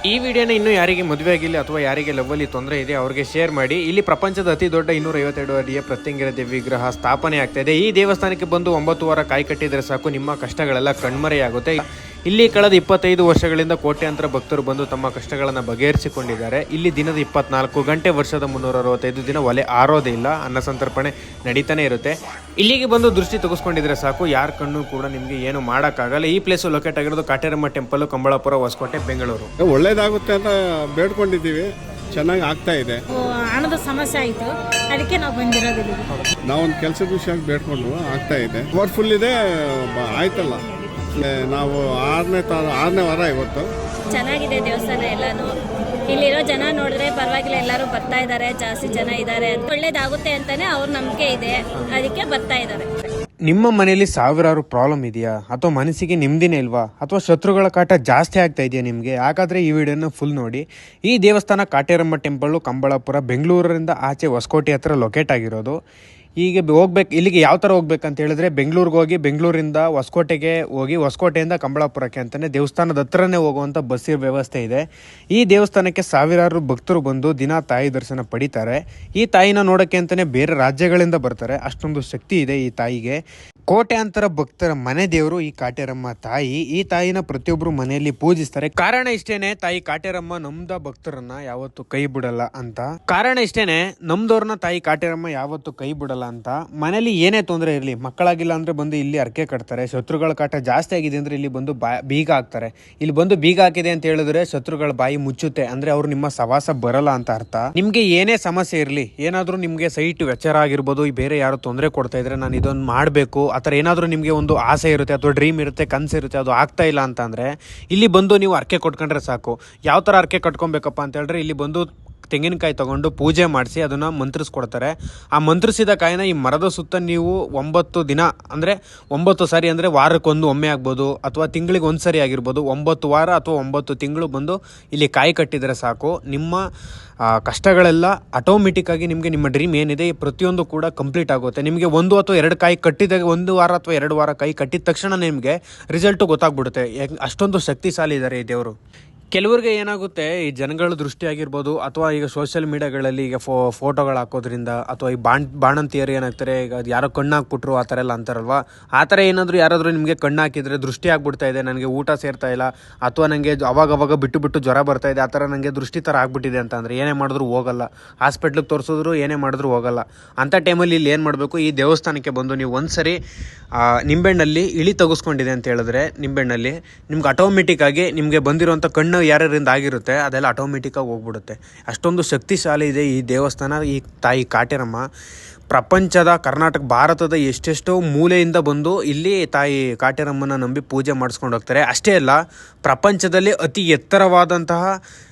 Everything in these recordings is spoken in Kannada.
ಈ ವಿಡಿಯೋನ ಇನ್ನೂ ಯಾರಿಗೆ ಮದುವೆ ಆಗಿಲ್ಲ ಅಥವಾ ಯಾರಿಗೆ ಲವ್ವಲ್ಲಿ ತೊಂದರೆ ಇದೆ ಅವರಿಗೆ ಶೇರ್ ಮಾಡಿ. ಇಲ್ಲಿ ಪ್ರಪಂಚದ ಅತಿ ದೊಡ್ಡ 252 ಅಡಿಯ ಪ್ರತ್ಯಂಗಿರ ದೇವಿ ವಿಗ್ರಹ ಸ್ಥಾಪನೆ ಆಗ್ತಾ ಇದೆ. ಈ ದೇವಸ್ಥಾನಕ್ಕೆ ಬಂದು 9 ವಾರ ಕಾಯಿ ಕಟ್ಟಿದ್ರೆ ಸಾಕು, ನಿಮ್ಮ ಕಷ್ಟಗಳೆಲ್ಲ ಕಣ್ಮರೆಯಾಗುತ್ತೆ. ಇಲ್ಲಿ ಕಳೆದ 25 ವರ್ಷಗಳಿಂದ ಕೋಟ್ಯಾಂತರ ಭಕ್ತರು ಬಂದು ತಮ್ಮ ಕಷ್ಟಗಳನ್ನು ಬಗೆಹರಿಸಿಕೊಂಡಿದ್ದಾರೆ. ಇಲ್ಲಿ ದಿನದ 24 ಗಂಟೆ ವರ್ಷದ 365 ದಿನ ಒಲೆ ಆರೋದೇ ಇಲ್ಲ, ಅನ್ನ ಸಂತರ್ಪಣೆ ನಡೀತಾನೆ ಇರುತ್ತೆ. ಇಲ್ಲಿಗೆ ಬಂದು ದೃಷ್ಟಿ ತೆಗೆಸ್ಕೊಂಡಿದ್ರೆ ಸಾಕು, ಯಾರ ಕಣ್ಣು ಕೂಡ ನಿಮಗೆ ಏನು ಮಾಡೋಕ್ಕಾಗಲ್ಲ. ಈ ಪ್ಲೇಸ್ ಲೊಕೇಟ್ ಆಗಿರೋದು ಕಾಟೇರಮ್ಮ ಟೆಂಪಲ್, ಕಂಬಳಾಪುರ, ಹೊಸಕೋಟೆ, ಬೆಂಗಳೂರು. ಒಳ್ಳೇದಾಗುತ್ತೆ ಅಂತ ಬೇಡ್ಕೊಂಡಿದ್ದೀವಿ, ಚೆನ್ನಾಗಿ ಆಗ್ತಾ ಇದೆ. ಹಣದ ಸಮಸ್ಯೆ ಆಯಿತು, ಅದಕ್ಕೆ ನಾವು ಬಂದಿರೋದಿಲ್ಲ. ನಾವೊಂದು ಕೆಲಸದ ವಿಷಯ ಬೇಡ್ಕೊಂಡು ಆಗ್ತಾ ಇದೆ. ಪವರ್ಫುಲ್ ಇದೆ, ಆಯ್ತಲ್ಲ. ನಾವು ಆರನೇ ವಾರ ಇವತ್ತು. ಚೆನ್ನಾಗಿದೆ ದೇವಸ್ಥಾನ ಎಲ್ಲಾನು. ಇಲ್ಲಿರೋ ಜನ ನೋಡಿದ್ರೆ ಪರವಾಗಿಲ್ಲ, ಎಲ್ಲರೂ ಬರ್ತಾ ಇದ್ದಾರೆ, ಜಾಸ್ತಿ ಜನ ಇದ್ದಾರೆ. ಒಳ್ಳೇದಾಗುತ್ತೆ ಅಂತಾನೆ ಅವ್ರ ನಂಬಿಕೆ ಇದೆ, ಅದಕ್ಕೆ ಬರ್ತಾ ಇದ್ದಾರೆ. ನಿಮ್ಮ ಮನೆಯಲ್ಲಿ ಸಾವಿರಾರು ಪ್ರಾಬ್ಲಮ್ ಇದೆಯಾ, ಅಥವಾ ಮನಸ್ಸಿಗೆ ನೆಮ್ಮದಿನೇ ಇಲ್ವಾ, ಅಥವಾ ಶತ್ರುಗಳ ಕಾಟ ಜಾಸ್ತಿ ಆಗ್ತಾ ಇದೆಯಾ ನಿಮಗೆ? ಹಾಗಾದರೆ ಈ ವಿಡಿಯೋನ ಫುಲ್ ನೋಡಿ. ಈ ದೇವಸ್ಥಾನ ಕಾಟೇರಮ್ಮ ಟೆಂಪಲ್ಲು, ಕಂಬಳಾಪುರ, ಬೆಂಗಳೂರಿಂದ ಆಚೆ ಹೊಸಕೋಟೆ ಹತ್ರ ಲೊಕೇಟ್ ಆಗಿರೋದು. ಈಗ ಹೋಗ್ಬೇಕು, ಇಲ್ಲಿಗೆ ಯಾವ ಥರ ಹೋಗ್ಬೇಕಂತ ಹೇಳಿದ್ರೆ ಬೆಂಗಳೂರಿಗೆ ಹೋಗಿ, ಬೆಂಗಳೂರಿಂದ ಹೊಸಕೋಟೆಗೆ ಹೋಗಿ, ಹೊಸಕೋಟೆಯಿಂದ ಕಂಬಳಾಪುರಕ್ಕೆ ಅಂತಲೇ ದೇವಸ್ಥಾನದ ಹತ್ರನೇ ಹೋಗುವಂಥ ಬಸ್ಸಿನ ವ್ಯವಸ್ಥೆ ಇದೆ. ಈ ದೇವಸ್ಥಾನಕ್ಕೆ ಸಾವಿರಾರು ಭಕ್ತರು ಬಂದು ದಿನ ತಾಯಿ ದರ್ಶನ ಪಡಿತಾರೆ. ಈ ತಾಯಿನ ನೋಡೋಕ್ಕೆ ಅಂತಲೇ ಬೇರೆ ರಾಜ್ಯಗಳಿಂದ ಬರ್ತಾರೆ, ಅಷ್ಟೊಂದು ಶಕ್ತಿ ಇದೆ ಈ ತಾಯಿಗೆ. ಕೋಟ್ಯಾಂತರ ಭಕ್ತರ ಮನೆ ದೇವರು ಈ ಕಾಟೇರಮ್ಮ ತಾಯಿ. ಈ ತಾಯಿನ ಪ್ರತಿಯೊಬ್ಬರು ಮನೆಯಲ್ಲಿ ಪೂಜಿಸ್ತಾರೆ. ಕಾರಣ ಇಷ್ಟೇನೆ, ತಾಯಿ ಕಾಟೇರಮ್ಮ ನಮ್ದ ಭಕ್ತರನ್ನ ಯಾವತ್ತು ಕೈ ಬಿಡಲ್ಲ ಅಂತ. ಕಾರಣ ಇಷ್ಟೇನೆ, ನಮ್ದವ್ರನ್ನ ತಾಯಿ ಕಾಟೇರಮ್ಮ ಯಾವತ್ತು ಕೈ ಬಿಡಲ್ಲ ಅಂತ. ಮನೇಲಿ ಏನೇ ತೊಂದರೆ ಇರಲಿ, ಮಕ್ಕಳಾಗಿಲ್ಲ ಅಂದ್ರೆ ಬಂದು ಇಲ್ಲಿ ಅರ್ಕೆ ಕಟ್ತಾರೆ. ಶತ್ರುಗಳ ಕಾಟ ಜಾಸ್ತಿ ಆಗಿದೆ ಅಂದ್ರೆ ಇಲ್ಲಿ ಬಂದು ಬೀಗ ಹಾಕ್ತಾರೆ. ಇಲ್ಲಿ ಬಂದು ಬೀಗ ಹಾಕಿದೆ ಅಂತ ಹೇಳಿದ್ರೆ ಶತ್ರುಗಳ ಬಾಯಿ ಮುಚ್ಚುತ್ತೆ, ಅಂದ್ರೆ ಅವ್ರು ನಿಮ್ಮ ಸವಾಸ ಬರಲ್ಲ ಅಂತ ಅರ್ಥ. ನಿಮ್ಗೆ ಏನೇ ಸಮಸ್ಯೆ ಇರಲಿ, ಏನಾದ್ರೂ ನಿಮ್ಗೆ ಸೈಟ್ ವ್ಯಚಾರ ಆಗಿರ್ಬೋದು, ಬೇರೆ ಯಾರು ತೊಂದರೆ ಕೊಡ್ತಾ ಇದ್ರೆ ನಾನು ಇದೊಂದು ಮಾಡಬೇಕು ಆ ಥರ ಏನಾದರೂ ನಿಮಗೆ ಒಂದು ಆಸೆ ಇರುತ್ತೆ, ಅಥವಾ ಡ್ರೀಮ್ ಇರುತ್ತೆ, ಕನಸು ಇರುತ್ತೆ, ಅದು ಆಗ್ತಾ ಇಲ್ಲ ಅಂತಂದರೆ ಇಲ್ಲಿ ಬಂದು ನೀವು ಅರ್ಕೆ ಕೊಟ್ಕೊಂಡ್ರೆ ಸಾಕು. ಯಾವ ಥರ ಅರ್ಕೆ ಕಟ್ಕೊಬೇಕಪ್ಪ ಅಂತ ಹೇಳಿದ್ರೆ, ಇಲ್ಲಿ ಬಂದು ತೆಂಗಿನಕಾಯಿ ತೊಗೊಂಡು ಪೂಜೆ ಮಾಡಿಸಿ ಅದನ್ನು ಮಂತ್ರಿಸ್ಕೊಡ್ತಾರೆ. ಆ ಮಂತ್ರಿಸಿದ ಕಾಯಿನ ಈ ಮರದ ಸುತ್ತ ನೀವು 9 ದಿನ ಅಂದರೆ 9 ಸಾರಿ, ಅಂದರೆ ವಾರಕ್ಕೊಂದು ಒಮ್ಮೆ ಆಗ್ಬೋದು, ಅಥವಾ ತಿಂಗಳಿಗೆ ಒಂದು ಸರಿ ಆಗಿರ್ಬೋದು, 9 ವಾರ ಅಥವಾ 9 ತಿಂಗಳು ಬಂದು ಇಲ್ಲಿ ಕಾಯಿ ಕಟ್ಟಿದರೆ ಸಾಕು. ನಿಮ್ಮ ಕಷ್ಟಗಳೆಲ್ಲ ಆಟೋಮೆಟಿಕ್ಕಾಗಿ ನಿಮಗೆ ನಿಮ್ಮ ಡ್ರೀಮ್ ಏನಿದೆ ಪ್ರತಿಯೊಂದು ಕೂಡ ಕಂಪ್ಲೀಟ್ ಆಗುತ್ತೆ. ನಿಮಗೆ 1 ಅಥವಾ 2 ಕಾಯಿ ಕಟ್ಟಿದಾಗ, 1 ವಾರ ಅಥವಾ 2 ವಾರ ಕಾಯಿ ಕಟ್ಟಿದ ತಕ್ಷಣ ನಿಮಗೆ ರಿಸಲ್ಟು ಗೊತ್ತಾಗ್ಬಿಡುತ್ತೆ. ಅಷ್ಟೊಂದು ಶಕ್ತಿಶಾಲಿ ಇದ್ದಾರೆ ಈ ದೇವರು. ಕೆಲವ್ರಿಗೆ ಏನಾಗುತ್ತೆ, ಈ ಜನಗಳ ದೃಷ್ಟಿ ಆಗಿರ್ಬೋದು, ಅಥವಾ ಈಗ ಸೋಷಿಯಲ್ ಮೀಡಿಯಾಗಳಲ್ಲಿ ಈಗ ಫೋಟೋಗಳು ಹಾಕೋದ್ರಿಂದ, ಅಥವಾ ಈ ಬಾಣಂತಿಯರು ಏನಾಗ್ತಾರೆ, ಈಗ ಅದು ಯಾರೋ ಕಣ್ಣು ಹಾಕ್ಬಿಟ್ರು ಆ ಥರ ಎಲ್ಲ ಅಂತಾರಲ್ವ, ಆ ಥರ ಏನಾದರೂ ಯಾರಾದರೂ ನಿಮಗೆ ಕಣ್ಣು ಹಾಕಿದರೆ ದೃಷ್ಟಿ ಆಗ್ಬಿಡ್ತಾ ಇದೆ, ನನಗೆ ಊಟ ಸೇರ್ತಾ ಇಲ್ಲ, ಅಥವಾ ನನಗೆ ಅವಾಗವಾಗ ಬಿಟ್ಟು ಜ್ವರ ಬರ್ತಾ ಇದೆ, ಆ ಥರ ನನಗೆ ದೃಷ್ಟಿ ಥರ ಆಗ್ಬಿಟ್ಟಿದೆ ಅಂತಂದರೆ ಏನೇ ಮಾಡಿದ್ರು ಹೋಗಲ್ಲ, ಹಾಸ್ಪಿಟ್ಲಿಗೆ ತೋರಿಸಿದ್ರು ಏನೇ ಮಾಡಿದ್ರು ಹೋಗಲ್ಲ. ಅಂಥ ಟೈಮಲ್ಲಿ ಇಲ್ಲಿ ಏನು ಮಾಡಬೇಕು, ಈ ದೇವಸ್ಥಾನಕ್ಕೆ ಬಂದು ನೀವು ಒಂದು ಸರಿ ನಿಂಬೆಹಣ್ಣಲ್ಲಿ ಇಳಿ ತೆಗೆಸ್ಕೊಂಡಿದೆ ಅಂತ ಹೇಳಿದ್ರೆ, ನಿಂಬೆಹಣ್ಣಲ್ಲಿ ನಿಮ್ಗೆ ಆಟೋಮೆಟಿಕ್ಕಾಗಿ ನಿಮಗೆ ಬಂದಿರೋಂಥ ಕಣ್ಣು ಯಾರ್ಯಾರಿಂದ ಆಗಿರುತ್ತೆ ಅದೆಲ್ಲ ಆಟೋಮೆಟಿಕ್ಕಾಗಿ ಹೋಗ್ಬಿಡುತ್ತೆ. ಅಷ್ಟೊಂದು ಶಕ್ತಿಶಾಲಿ ಇದೆ ಈ ದೇವಸ್ಥಾನ, ಈ ತಾಯಿ ಕಾಟೇರಮ್ಮ. ಪ್ರಪಂಚದ, ಕರ್ನಾಟಕ, ಭಾರತದ ಎಷ್ಟೆಷ್ಟೋ ಮೂಲೆಯಿಂದ ಬಂದು ಇಲ್ಲಿ ತಾಯಿ ಕಾಟೇರಮ್ಮನ ನಂಬಿ ಪೂಜೆ ಮಾಡಿಸ್ಕೊಂಡು ಹೋಗ್ತಾರೆ. ಅಷ್ಟೇ ಅಲ್ಲ, ಪ್ರಪಂಚದಲ್ಲಿ ಅತಿ ಎತ್ತರವಾದಂತಹ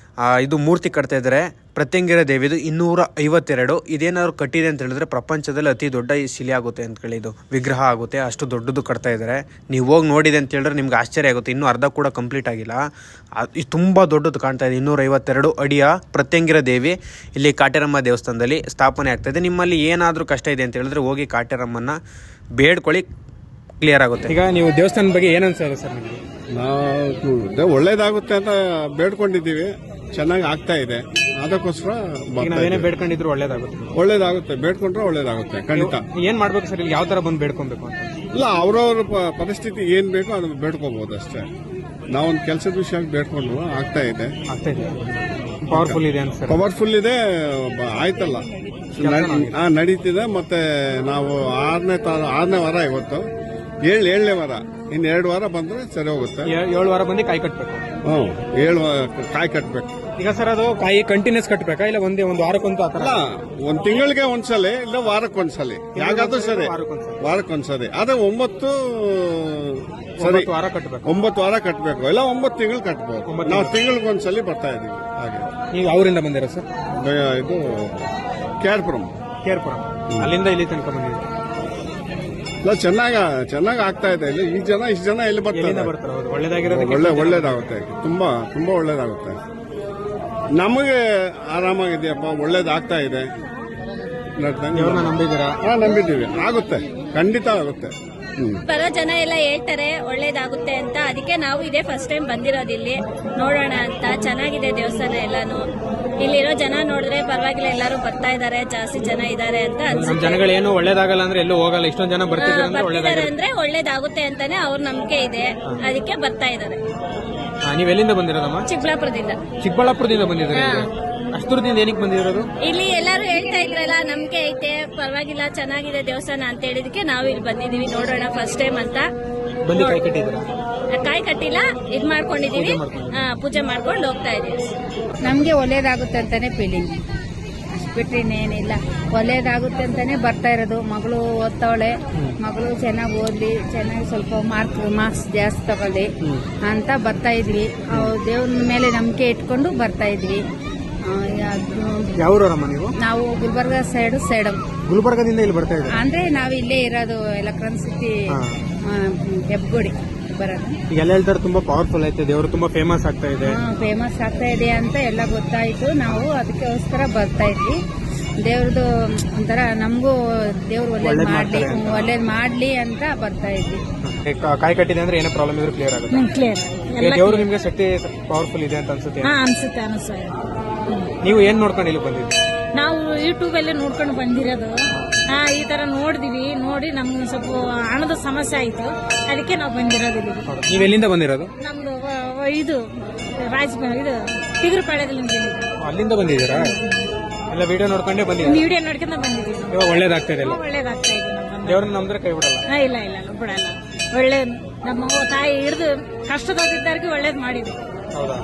ಇದು ಮೂರ್ತಿ ಕಟ್ತಾ ಇದ್ದಾರೆ, ಪ್ರತ್ಯಂಗಿರ ದೇವಿದು 252. ಇದೇನಾದ್ರು ಕಟ್ಟಿದೆ ಅಂತ ಹೇಳಿದ್ರೆ ಪ್ರಪಂಚದಲ್ಲಿ ಅತಿ ದೊಡ್ಡ ಶಿಲೆ ಆಗುತ್ತೆ ಅಂತ ಹೇಳಿ, ಇದು ವಿಗ್ರಹ ಆಗುತ್ತೆ, ಅಷ್ಟು ದೊಡ್ಡದು ಕಟ್ತಾ ಇದ್ದಾರೆ. ನೀವು ಹೋಗಿ ನೋಡಿದೆ ಅಂತ ಹೇಳಿದ್ರೆ ನಿಮ್ಗೆ ಆಶ್ಚರ್ಯ ಆಗುತ್ತೆ. ಇನ್ನೂ ಅರ್ಧ ಕೂಡ ಕಂಪ್ಲೀಟ್ ಆಗಿಲ್ಲ, ಇದು ತುಂಬ ದೊಡ್ಡದು ಕಾಣ್ತಾ ಇದೆ. 252 ಅಡಿಯ ಪ್ರತ್ಯಂಗಿರ ದೇವಿ ಇಲ್ಲಿ ಕಾಟೇರಮ್ಮ ದೇವಸ್ಥಾನದಲ್ಲಿ ಸ್ಥಾಪನೆ ಆಗ್ತಾಯಿದೆ. ನಿಮ್ಮಲ್ಲಿ ಏನಾದರೂ ಕಷ್ಟ ಇದೆ ಅಂತ ಹೇಳಿದ್ರೆ ಹೋಗಿ ಕಾಟೇರಮ್ಮನ ಬೇಡ್ಕೊಳ್ಳಿ, ಕ್ಲಿಯರ್ ಆಗುತ್ತೆ. ಈಗ ನೀವು ದೇವಸ್ಥಾನದ ಬಗ್ಗೆ ಏನು ಅನ್ಸೋದು ಸರ್ ನಿಮಗೆ? ನಾವು ಒಳ್ಳೇದಾಗುತ್ತೆ ಅಂತ ಬೇಡ್ಕೊಂಡಿದ್ದೀವಿ, ಚೆನ್ನಾಗಿ ಆಗ್ತಾ ಇದೆ, ಅದಕ್ಕೋಸ್ಕರ ನಾವೇನೇ ಬೇಡ್ಕೊಂಡಿದ್ರು ಒಳ್ಳೇದಾಗುತ್ತೆ. ಬೇಡ್ಕೊಂಡ್ರೆ ಒಳ್ಳೇದಾಗುತ್ತೆ, ಖಂಡಿತ. ಏನ್ ಮಾಡ್ಬೇಕು ಸರ್, ಇಲ್ಲಿ ಯಾವ ತರ ಬಂದು ಬೇಡ್ಕೊಬೇಕು ಅಂತ? ಇಲ್ಲ, ಅವ್ರವ್ರ ಪರಿಸ್ಥಿತಿ ಏನ್ ಬೇಕೋ ಅದನ್ನ ಬೇಡ್ಕೋಬಹುದು ಅಷ್ಟೇ. ನಾವೊಂದು ಕೆಲಸದ ವಿಷಯ ಬೇಡ್ಕೊಂಡು ಆಗ್ತಾ ಇದೆ. ಪವರ್ಫುಲ್ ಇದೆ ಅನ್ಸುತ್ತೆ. ಪವರ್ಫುಲ್ ಇದೆ, ಆಯ್ತಲ್ಲ, ನಡೀತಿದೆ. ಮತ್ತೆ ನಾವು ಆರನೇ ವಾರ ಇವತ್ತು, 7ನೇ ವಾರ. ಇನ್ನು 2 ವಾರ ಬಂದ್ರೆ ಸರಿ ಹೋಗುತ್ತೆ. 7 ವಾರ ಬಂದು ಕಾಯಿ ಕಟ್ಬೇಕು. 7 ಕಾಯಿ ಕಟ್ಬೇಕು. ಈಗ ಸರ್ ಅದು ಕಾಯಿ ಕಂಟಿನ್ಯೂಸ್ ಕಟ್ಬೇಕಾ, ಇಲ್ಲ ಒಂದು ವಾರಕ್ಕೊಂದು ಆತರ? ಇಲ್ಲ, 1 ತಿಂಗಳಿಗೆ ಒಂದ್ಸಲಿ, ಇಲ್ಲ ವಾರಕ್ಕೊಂದ್ಸಲಿ, ಯಾಕಾದ್ರೂ ಸರಿ, ವಾರಕ್ಕೊಂದ್ಸಲಿ. ಅದೇ 9 ಸರಿ, 9 ವಾರ ಕಟ್ಬೇಕು. 9 ವಾರ ಕಟ್ಬೇಕು, ಇಲ್ಲ 9 ತಿಂಗಳು ಕಟ್ಬೇಕು. ನಾವು ತಿಂಗಳಿಗೊಂದ್ಸಲಿ ಬರ್ತಾ ಇದೀವಿ. ಹಾಗೆ ನೀವು ಅವರಿಂದ ಬಂದಿರ ಸರ್? ಇದು ಕೇರ್ಪುರಂ, ಅಲ್ಲಿಂದ ಇಲ್ಲಿ ತನಕ ಬಂದಿದ್ದೀವಿ. ಇಲ್ಲ, ಚೆನ್ನಾಗಿ ಆಗ್ತಾ ಇದೆ. ಇಲ್ಲಿ ಇಷ್ಟು ಜನ ಎಲ್ಲಿ ಬರ್ತಾರೆ? ಒಳ್ಳೇದಾಗುತ್ತೆ, ತುಂಬಾ ಒಳ್ಳೇದಾಗುತ್ತೆ. ನಮಗೆ ಆರಾಮಾಗಿದೆಯಪ್ಪ, ಒಳ್ಳೇದಾಗ್ತಾ ಇದೆ. ನಂಬಿದ್ದೀರಾ? ನಂಬಿದ್ದೀವಿ, ಆಗುತ್ತೆ, ಖಂಡಿತ ಆಗುತ್ತೆ. ಬರೋ ಜನ ಎಲ್ಲ ಹೇಳ್ತಾರೆ ಒಳ್ಳೇದಾಗುತ್ತೆ ಅಂತ, ಅದಕ್ಕೆ ನಾವು ಇದೇ ಫಸ್ಟ್ ಟೈಮ್ ಬಂದಿರೋದು ಇಲ್ಲಿ ನೋಡೋಣ ಅಂತ. ಚೆನ್ನಾಗಿದೆ ದೇವಸ್ಥಾನ ಎಲ್ಲಾನು. ಇಲ್ಲಿರೋ ಜನ ನೋಡಿದ್ರೆ ಪರವಾಗಿಲ್ಲ, ಎಲ್ಲರೂ ಬರ್ತಾ ಇದಾರೆ, ಜಾಸ್ತಿ ಜನ ಇದಾರೆ ಅಂತ ಅನ್ಸುತ್ತೆ. ಜನಗಳೇನು ಒಳ್ಳೇದಾಗಲ್ಲ ಅಂದ್ರೆ ಎಲ್ಲೂ ಹೋಗಲ್ಲ, ಇಷ್ಟೊಂದು ಜನ ಬರ್ತಿದ್ದಾರೆ ಅಂದ್ರೆ ಒಳ್ಳೇದಾಗುತ್ತೆ ಅಂತಾನೆ ಅವ್ರ ನಂಬಿಕೆ ಇದೆ, ಅದಕ್ಕೆ ಬರ್ತಾ ಇದಾರೆ. ನೀವ್ ಎಲ್ಲಿಂದ ಬಂದಿರೋದಮ್ಮ? ಚಿಕ್ಕಬಳ್ಳಾಪುರದಿಂದ. ಚಿಕ್ಕಬಳ್ಳಾಪುರದಿಂದ ಬಂದಿದ್ರೆ ಅಷ್ಟು ದೂರದಿಂದ ಏನಕ್ಕೆ ಬಂದಿರೋದು? ಇಲ್ಲಿ ಎಲ್ಲರೂ ಹೇಳ್ತಾ ಇದ್ರಲ್ಲ, ನಂಬಿಕೆ ಐತೆ, ಪರವಾಗಿಲ್ಲ, ಚೆನ್ನಾಗಿದೆ ದೇವಸ್ಥಾನ ಅಂತ ಹೇಳಿದಕ್ಕೆ ನಾವು ಇಲ್ಲಿ ಬಂದಿದೀವಿ ನೋಡೋಣ ಫಸ್ಟ್ ಟೈಮ್ ಅಂತ. ಬಂದು ಕೈ ಕಟ್ಟಿದ್ದೀರಾ? ಕಾಯಿ ಕಟ್ಟಿಲ್ಲ, ಇದ್ ಮಾಡ್ಕೊಂಡಿದೀವಿ, ಪೂಜೆ ಮಾಡ್ಕೊಂಡು ಹೋಗ್ತಾ ಇದೀವಿ. ನಮ್ಗೆ ಒಳ್ಳೇದಾಗುತ್ತೆ ಅಂತಾನೆ ಫೀಲಿಂಗ್, ಅಷ್ಟು ಬಿಟ್ರೆ ಇನ್ನೇನಿಲ್ಲ. ಒಳ್ಳೇದಾಗುತ್ತೆ ಅಂತಾನೆ ಬರ್ತಾ ಇರೋದು. ಮಗಳು ಓದ್ತಾವಳೆ, ಮಗಳು ಚೆನ್ನಾಗಿ ಓದ್ಲಿ, ಚೆನ್ನಾಗಿ ಸ್ವಲ್ಪ ಮಾರ್ಕ್ಸ್ ಜಾಸ್ತಿ ತಗೊಳ್ಳಿ ಅಂತ ಬರ್ತಾ ಇದ್ವಿ. ದೇವ್ರ ಮೇಲೆ ನಂಬಿಕೆ ಇಟ್ಕೊಂಡು ಬರ್ತಾ ಇದ್ವಿ. ಯಾವೂರಮ್ಮ ನೀವು? ನಾವು ಗುಲ್ಬರ್ಗ ಸೈಡ್ ಗುಲ್ಬರ್ಗದಿಂದ ಇಲ್ಲಿ ಬರ್ತಾ ಇದ್ದೀರಾ? ಅಂದ್ರೆ ನಾವು ಇಲ್ಲೇ ಇರೋದು, ಎಲೆಕ್ಟ್ರಾನಿಕ್ ಸಿಟಿ ಹೆಬ್ಗೋಡಿ ಬರೋದು. ಈಗೆಲ್ಲ ಹೇಳ್ತಾರೆ ತುಂಬಾ ಪವರ್ಫುಲ್ ಐತೆ ದೇವರು, ತುಂಬಾ ಫೇಮಸ್ ಆಗ್ತಾ ಇದೆ. ಫೇಮಸ್ ಆಗ್ತಾ ಇದೆ ಅಂತ ಎಲ್ಲ ಗೊತ್ತಾಯ್ತು. ನಾವು ಅದಕ್ಕೋಸ್ಕರ ಬರ್ತಾ ಇದ್ವಿ. ದೇವ್ರದ್ದು ಒಂಥರ ನಮಗೂ ದೇವ್ರು ಒಳ್ಳೇದ್ ಮಾಡ್ಲಿ ಅಂತ ಬರ್ತಾ ಇದ್ವಿ. ಕಾಯಿ ಕಟ್ಟಿದೆ ಅಂದ್ರೆ ಏನೋ ಪ್ರಾಬ್ಲಮ್ ಇದ್ರೆ ಕ್ಲಿಯರ್ ಆಗುತ್ತೆ. ಕ್ಲಿಯರ್ ದೇವರು ನಿಮ್ಗೆ ಶಕ್ತಿ ಪವರ್ಫುಲ್ ಇದೆ ಅಂತ ಅನ್ಸುತ್ತೆ. ಅನ್ಸುತ್ತೆ. ನೀವು ಏನ್ ನೋಡ್ಕೊಂಡು ಇಲ್ಲಿ ಬಂದಿದ್ರಿ? ನಾವು ಯೂಟ್ಯೂಬ್ ಅಲ್ಲೇ ನೋಡ್ಕೊಂಡು ಬಂದಿರೋದು. ಈ ತರ ನೋಡಿದಿವಿ, ನೋಡಿ ನಮ್ಗೆ ಸ್ವಲ್ಪ ಹಣದ ಸಮಸ್ಯೆ ಆಯ್ತು, ಅದಕ್ಕೆ ನಾವು ಬಂದಿರೋದು ಇಲ್ಲಿ. ನೀವ್ ಎಲ್ಲಿಂದ ಬಂದಿರೋದು? ನಮ್ದು ಇದು ಇದು ತಿಗುರುಪಾಳ್ಯದಲ್ಲಿ ಅಲ್ಲಿಂದ ಬಂದಿದ್ದೀರಾ? ಎಲ್ಲ ವಿಡಿಯೋ ನೋಡ್ಕೊಂಡೇ ಬಂದಿದ್ದೀರಾ? ವಿಡಿಯೋ ನೋಡ್ಕೊಂಡ ಬಂದಿದ್ದೀವಿ. ಇವಾಗ ಒಳ್ಳೇದಾಗ್ತಾ ಇದೆ, ಒಳ್ಳೇದಾಗ್ತಾ ಇದೆ. ದೇವ್ರನ್ನ ನಂಬಿದ್ರೆ ಕೈ ಬಿಡಲ್ಲ. ಇಲ್ಲ ಬಿಡಲ್ಲ. ಒಳ್ಳೆ ನಮ್ಮ ತಾಯಿ ಹಿಡಿದು ಕಷ್ಟದಲ್ಲಿದ್ದವ್ರಿಗೆ ಒಳ್ಳೇದ್ ಮಾಡಿದ್ವಿ. ಹೌದಾ?